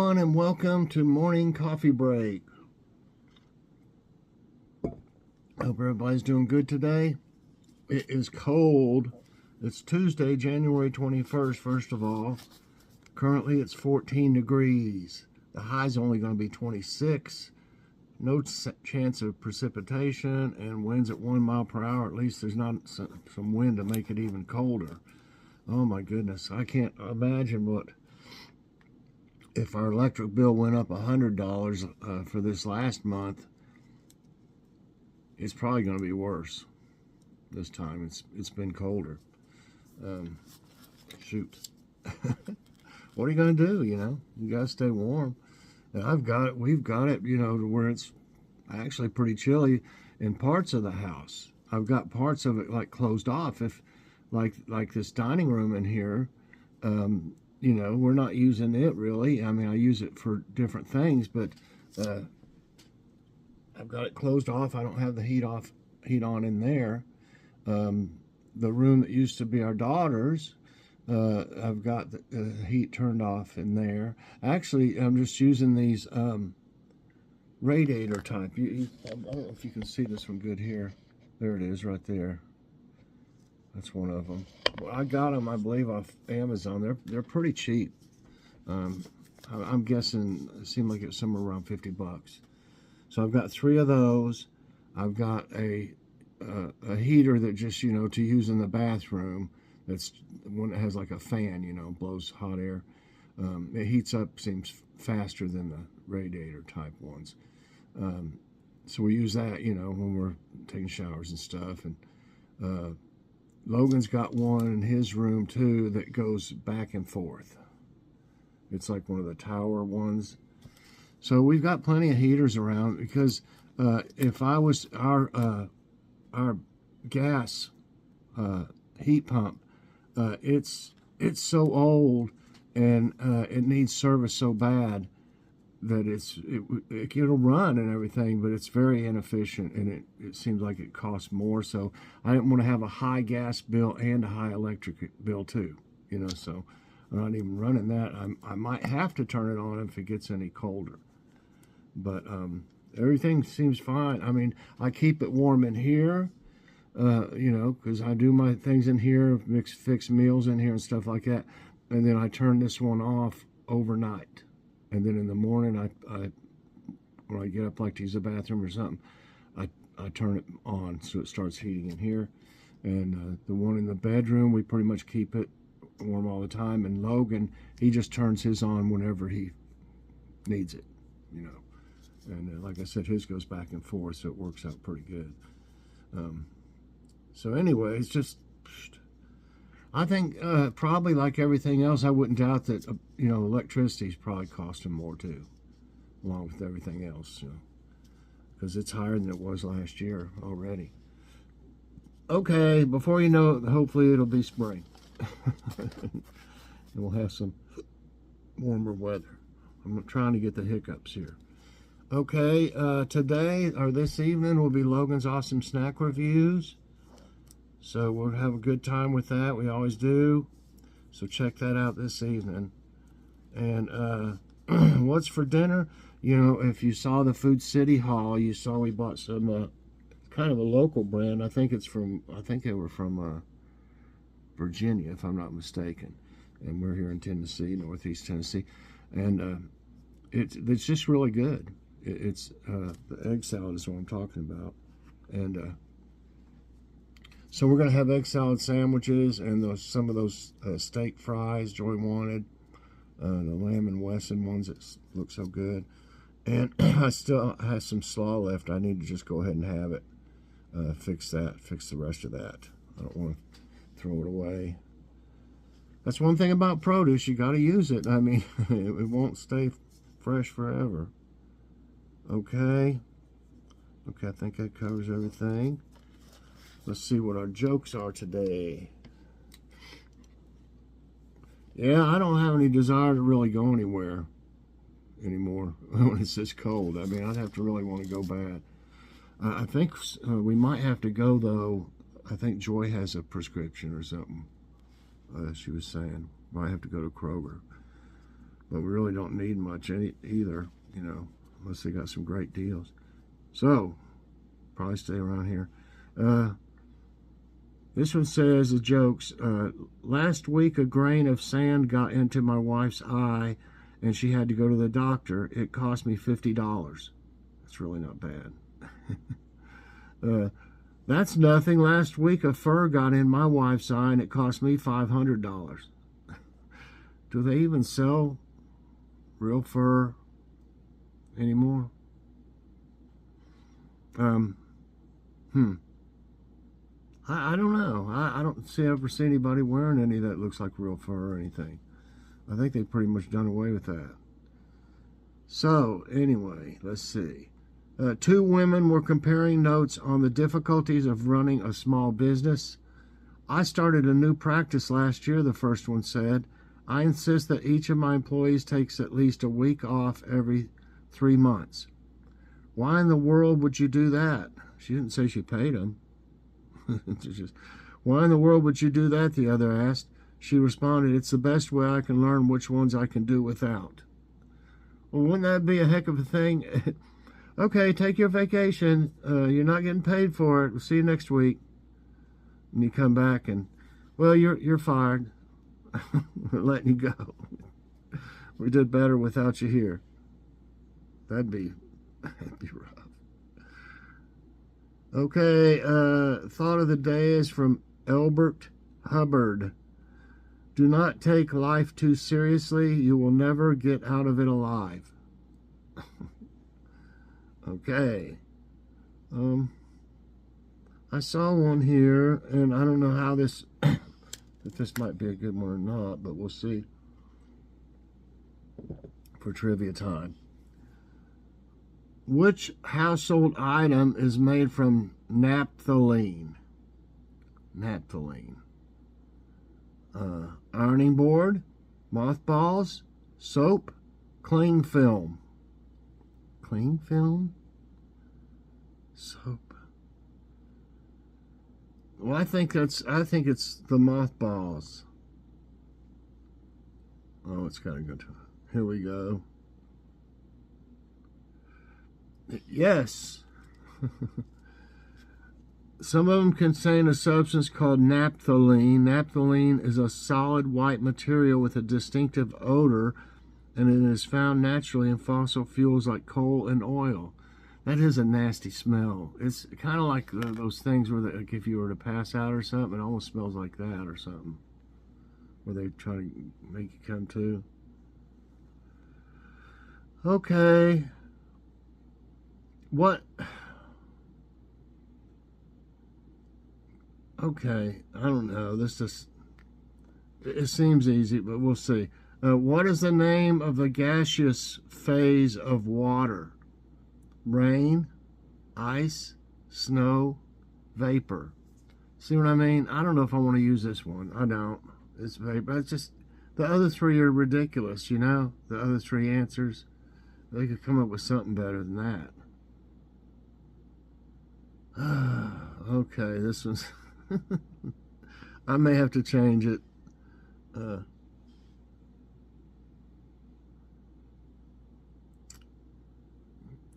everyone, and welcome to Morning Coffee Break. I hope everybody's doing good today. It is cold. It's Tuesday, January 21st, first of all. Currently, it's 14 degrees. The high's only going to be 26. No chance of precipitation, and winds at 1 mile per hour. At least there's not some wind to make it even colder. Oh my goodness, I can't imagine what if our electric bill went up $100 for this last month. It's probably going to be worse this time. It's been colder. Shoot. What are you going to do? You know, you got to stay warm. And we've got it, you know, to where it's actually pretty chilly in parts of the house. I've got parts of it like closed off. If like this dining room in here, you know, we're not using it really. I mean, I use it for different things, but I've got it closed off. I don't have the heat on in there. The room that used to be our daughter's, I've got the heat turned off in there. Actually, I'm just using these radiator type. I don't know if you can see this one good here. There it is right there. That's one of them. Well, I got them, I believe, off Amazon. They're pretty cheap. I'm guessing it seemed like it was somewhere around 50 bucks. So I've got 3 of those. I've got a heater that just, you know, to use in the bathroom. That's one that has like a fan, you know, blows hot air. It heats up, seems faster than the radiator type ones. So we use that, you know, when we're taking showers and stuff. And Logan's got one in his room too that goes back and forth. It's like one of the tower ones. So we've got plenty of heaters around because if I was our gas heat pump, it's so old and it needs service so bad that it'll run and everything, but it's very inefficient, and it seems like it costs more. So I didn't want to have a high gas bill and a high electric bill too, you know. So I'm not even running that. I might have to turn it on if it gets any colder, but everything seems fine. I mean, I keep it warm in here, you know, because I do my things in here, fix meals in here and stuff like that, and then I turn this one off overnight. And then in the morning, when I get up like to use the bathroom or something, I turn it on so it starts heating in here. And the one in the bedroom, we pretty much keep it warm all the time. And Logan, he just turns his on whenever he needs it, you know. And like I said, his goes back and forth, so it works out pretty good. So anyway, it's just, I think probably like everything else, I wouldn't doubt that, you know, electricity is probably costing more too, along with everything else, you know, because it's higher than it was last year already. Okay, before you know it, hopefully it'll be spring. And we'll have some warmer weather. I'm trying to get the hiccups here. Okay, today or this evening will be Logan's Awesome Snack Reviews. So we'll have a good time with that. We always do. So check that out this evening. And what's for dinner? You know, if you saw the Food City haul, you saw we bought some kind of a local brand. I think they were from Virginia, if I'm not mistaken. And we're here in Tennessee, Northeast Tennessee. And it's just really good. It's the egg salad is what I'm talking about. And so we're going to have egg salad sandwiches and some of those steak fries Joy wanted. The Lamb and Wesson ones that look so good. And I still have some slaw left. I need to just go ahead and have it. Fix the rest of that. I don't want to throw it away. That's one thing about produce. You got to use it. I mean, it won't stay fresh forever. Okay. Okay, I think that covers everything. Let's see what our jokes are today. Yeah, I don't have any desire to really go anywhere anymore when it's this cold. I mean, I'd have to really want to go bad. I think we might have to go, though. I think Joy has a prescription or something. She was saying. Might have to go to Kroger. but we really don't need much either, you know, unless they got some great deals. So, probably stay around here. This one says, the jokes, last week a grain of sand got into my wife's eye and she had to go to the doctor. It cost me $50. That's really not bad. That's nothing. Last week a fur got in my wife's eye and it cost me $500. Do they even sell real fur anymore? I don't know. I don't ever see anybody wearing any that looks like real fur or anything. I think they've pretty much done away with that. So, anyway, let's see. Two women were comparing notes on the difficulties of running a small business. I started a new practice last year, the first one said. I insist that each of my employees takes at least a week off every 3 months. Why in the world would you do that? She didn't say she paid them. Why in the world would you do that? The other asked. She responded, it's the best way I can learn which ones I can do without. Well, wouldn't that be a heck of a thing? Okay, take your vacation. You're not getting paid for it. We'll see you next week. And you come back and, well, you're fired. We're letting you go. We did better without you here. That'd be rough. Okay, thought of the day is from Elbert Hubbard. Do not take life too seriously. You will never get out of it alive. Okay. I saw one here, and I don't know how this, if this might be a good one or not, but we'll see for trivia time. Which household item is made from naphthalene? Naphthalene. Ironing board, mothballs, soap, cling film. Cling film? Soap. Well, I think it's the mothballs. Oh, it's gotta go to, here we go. Yes. Some of them contain a substance called naphthalene. Naphthalene is a solid white material with a distinctive odor, and it is found naturally in fossil fuels like coal and oil. That is a nasty smell. It's kind of like those things where, like if you were to pass out or something, it almost smells like that or something, where they try to make you come to. Okay. What? Okay, I don't know. This just, it seems easy, but we'll see. What is the name of the gaseous phase of water? Rain, ice, snow, vapor. See what I mean? I don't know if I want to use this one. I don't. It's vapor. It's just, the other three are ridiculous, you know? The other three answers. They could come up with something better than that. Okay, this one's I may have to change it. You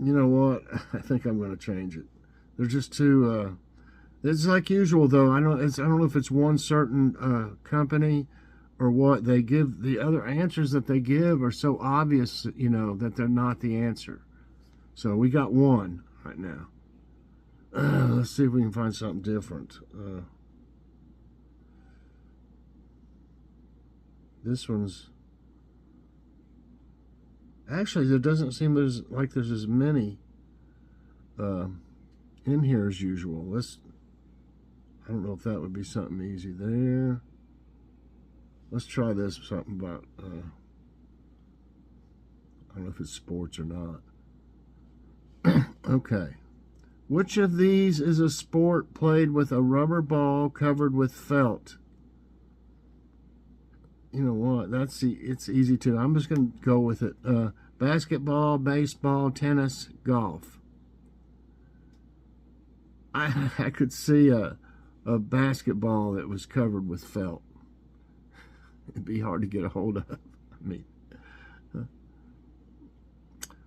know what? I think I'm going to change it. They're just too. It's like usual, though. I don't know if it's one certain company or what. They give the other answers that they give are so obvious, you know, that they're not the answer. So we got one right now. Let's see if we can find something different. This one's actually, there doesn't seem like there's as many in here as usual. I don't know if that would be something easy there. Let's try this, something about I don't know if it's sports or not. Okay. Which of these is a sport played with a rubber ball covered with felt? You know what? It's easy too. I'm just going to go with it. Basketball, baseball, tennis, golf. I could see a basketball that was covered with felt. It'd be hard to get a hold of. I mean,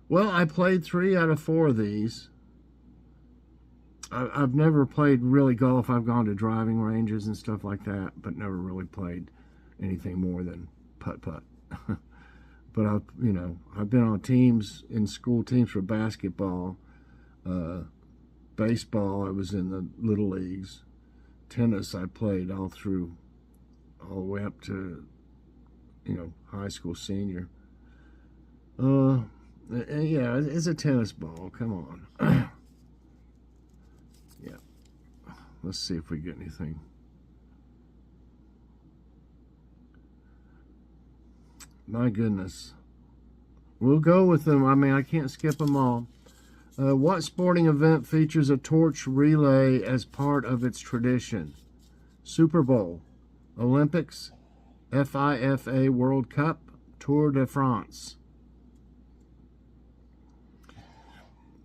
Well, I played 3 out of 4 of these. I've never played really golf. I've gone to driving ranges and stuff like that, but never really played anything more than putt-putt. But I've been on teams, in school teams for basketball, baseball. I was in the little leagues. Tennis, I played all the way up to, high school senior. Yeah, it's a tennis ball. Come on. Yeah. Let's see if we get anything. My goodness. We'll go with them. I mean, I can't skip them all. What sporting event features a torch relay as part of its tradition? Super Bowl, Olympics, FIFA World Cup, Tour de France.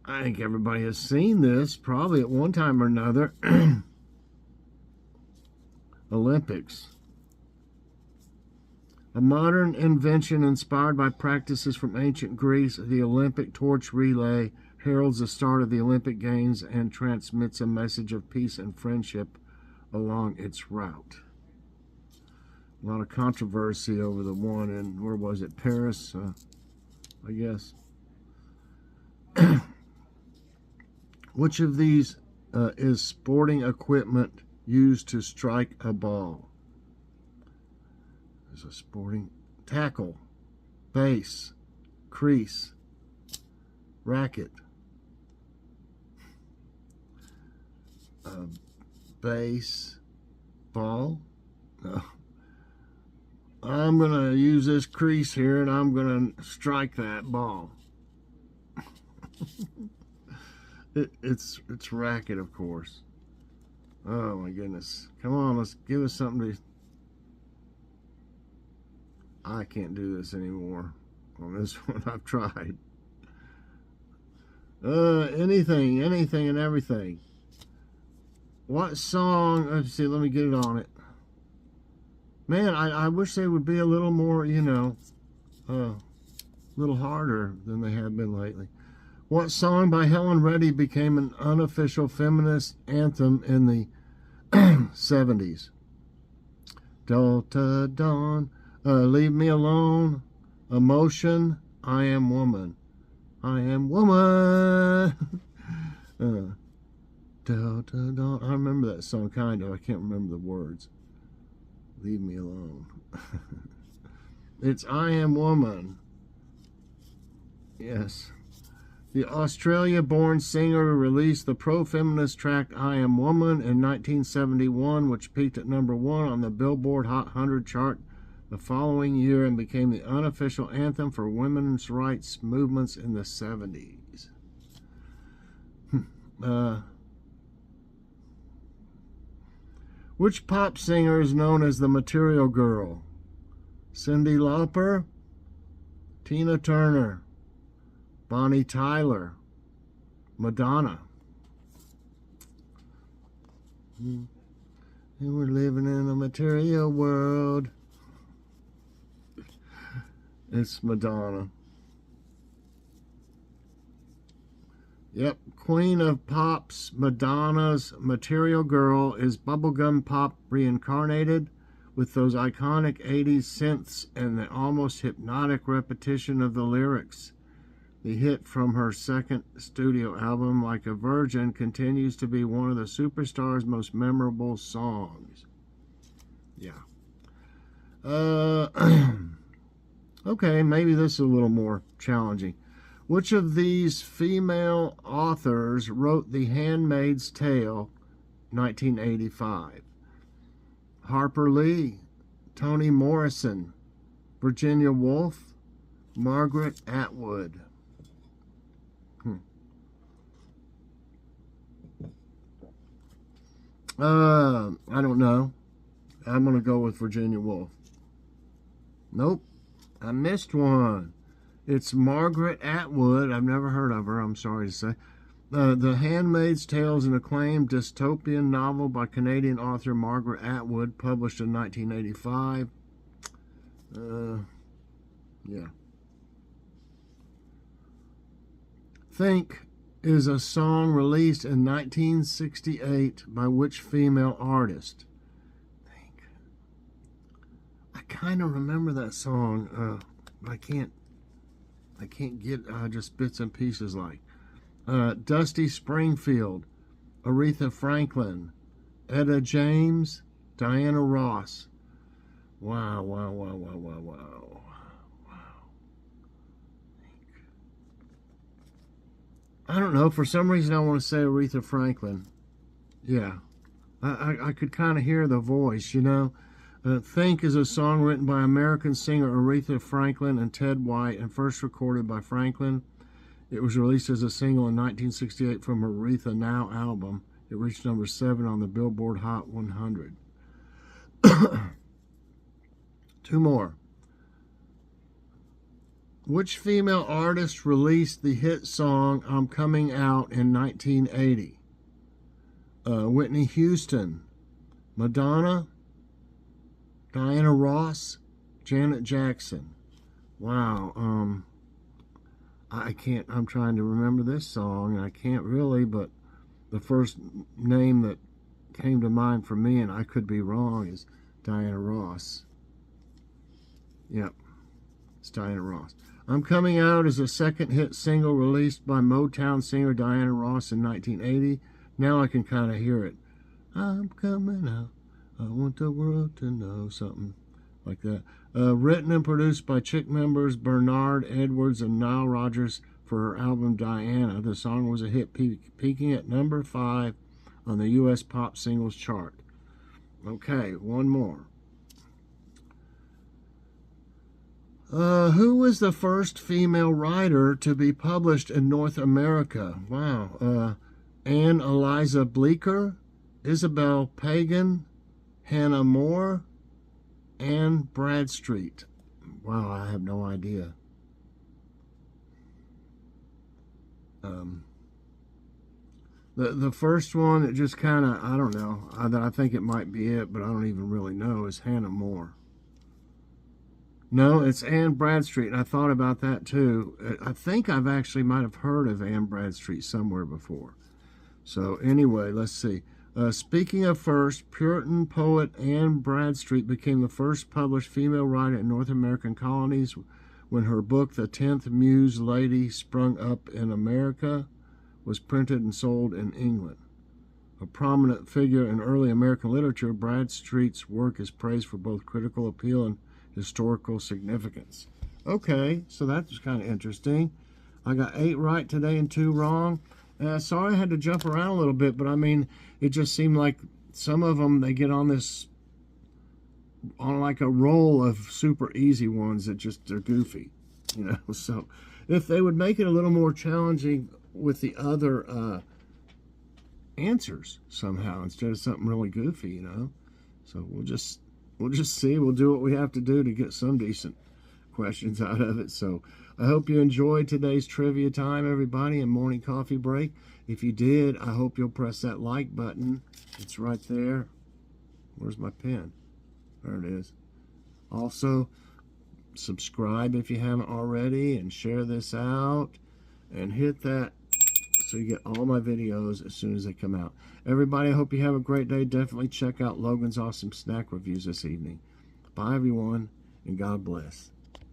I think everybody has seen this, probably at one time or another. Olympics. A modern invention inspired by practices from ancient Greece, the Olympic torch relay heralds the start of the Olympic Games and transmits a message of peace and friendship along its route. A lot of controversy over the one in, where was it, Paris, I guess. Which of these is sporting equipment used to strike a ball? There's a sporting tackle, base, crease, racket, base, ball. No. I'm going to use this crease here and I'm going to strike that ball. It's racket, of course. Oh my goodness. Come on, let's give us something to... I can't do this anymore on this one. I've tried. Anything and everything. What song? Let's see, let me get it on it. Man, I wish they would be a little more, a little harder than they have been lately. What song by Helen Reddy became an unofficial feminist anthem in the 70s? Delta Dawn, Leave Me Alone, Emotion, I Am Woman. I Am Woman. Delta Dawn. I remember that song, kind of. I can't remember the words. Leave Me Alone. It's I Am Woman. Yes. The Australia-born singer released the pro-feminist track I Am Woman in 1971, which peaked at number 1 on the Billboard Hot 100 chart the following year and became the unofficial anthem for women's rights movements in the 70s. Which pop singer is known as the Material Girl? Cyndi Lauper, Tina Turner, Bonnie Tyler, Madonna. And we're living in a material world. It's Madonna. Yep, Queen of Pop's Madonna's Material Girl is bubblegum pop reincarnated with those iconic 80s synths and the almost hypnotic repetition of the lyrics. The hit from her second studio album, Like a Virgin, continues to be one of the superstar's most memorable songs. Yeah. Okay, maybe this is a little more challenging. Which of these female authors wrote The Handmaid's Tale, 1985? Harper Lee, Toni Morrison, Virginia Woolf, Margaret Atwood. I don't know. I'm going to go with Virginia Woolf. Nope. I missed one. It's Margaret Atwood. I've never heard of her, I'm sorry to say. The Handmaid's Tale is an acclaimed dystopian novel by Canadian author Margaret Atwood, published in 1985. Yeah. Think is a song released in 1968 by which female artist? Think. I kind of remember that song. I can't get just bits and pieces like. Dusty Springfield, Aretha Franklin, Etta James, Diana Ross. Wow, wow, wow, wow, wow, wow. I don't know. For some reason, I want to say Aretha Franklin. Yeah. I could kind of hear the voice, you know. Think is a song written by American singer Aretha Franklin and Ted White and first recorded by Franklin. It was released as a single in 1968 from Aretha Now album. It reached number 7 on the Billboard Hot 100. 2 more. Which female artist released the hit song I'm Coming Out in 1980? Whitney Houston, Madonna, Diana Ross, Janet Jackson. Wow. I'm trying to remember this song, and I can't really, but the first name that came to mind for me, and I could be wrong, is Diana Ross. Yep, it's Diana Ross. I'm Coming Out is a second hit single released by Motown singer Diana Ross in 1980. Now I can kind of hear it. I'm coming out. I want the world to know, something like that. Written and produced by Chick members Bernard Edwards and Nile Rodgers for her album Diana. The song was a hit, peaking at number 5 on the U.S. pop singles chart. Okay, one more. Who was the first female writer to be published in North America? Wow. Anne Eliza Bleecker, Isabel Pagan, Hannah More, Anne Bradstreet. Wow, I have no idea. The first one, it just kind of, I don't know. I think it might be it, but I don't even really know, is Hannah More. No, it's Anne Bradstreet, and I thought about that too. I think I've actually might have heard of Anne Bradstreet somewhere before. So anyway, let's see. Speaking of first, Puritan poet Anne Bradstreet became the first published female writer in North American colonies when her book, The 10th Muse Lady Sprung Up in America, was printed and sold in England. A prominent figure in early American literature, Bradstreet's work is praised for both critical appeal and historical significance. Okay, so that's kind of interesting. I got 8 right today and 2 wrong. Sorry I had to jump around a little bit, but I mean, it just seemed like some of them, they get on like a roll of super easy ones that just are goofy, you know. So if they would make it a little more challenging with the other answers somehow instead of something really goofy, you know. So we'll just see. We'll do what we have to do to get some decent questions out of it. So I hope you enjoyed today's trivia time, everybody, and morning coffee break. If you did, I hope you'll press that like button. It's right there. Where's my pen? There it is. Also, subscribe if you haven't already, and share this out, and hit that so you get all my videos as soon as they come out. Everybody, I hope you have a great day. Definitely check out Logan's Awesome Snack Reviews this evening. Bye, everyone, and God bless.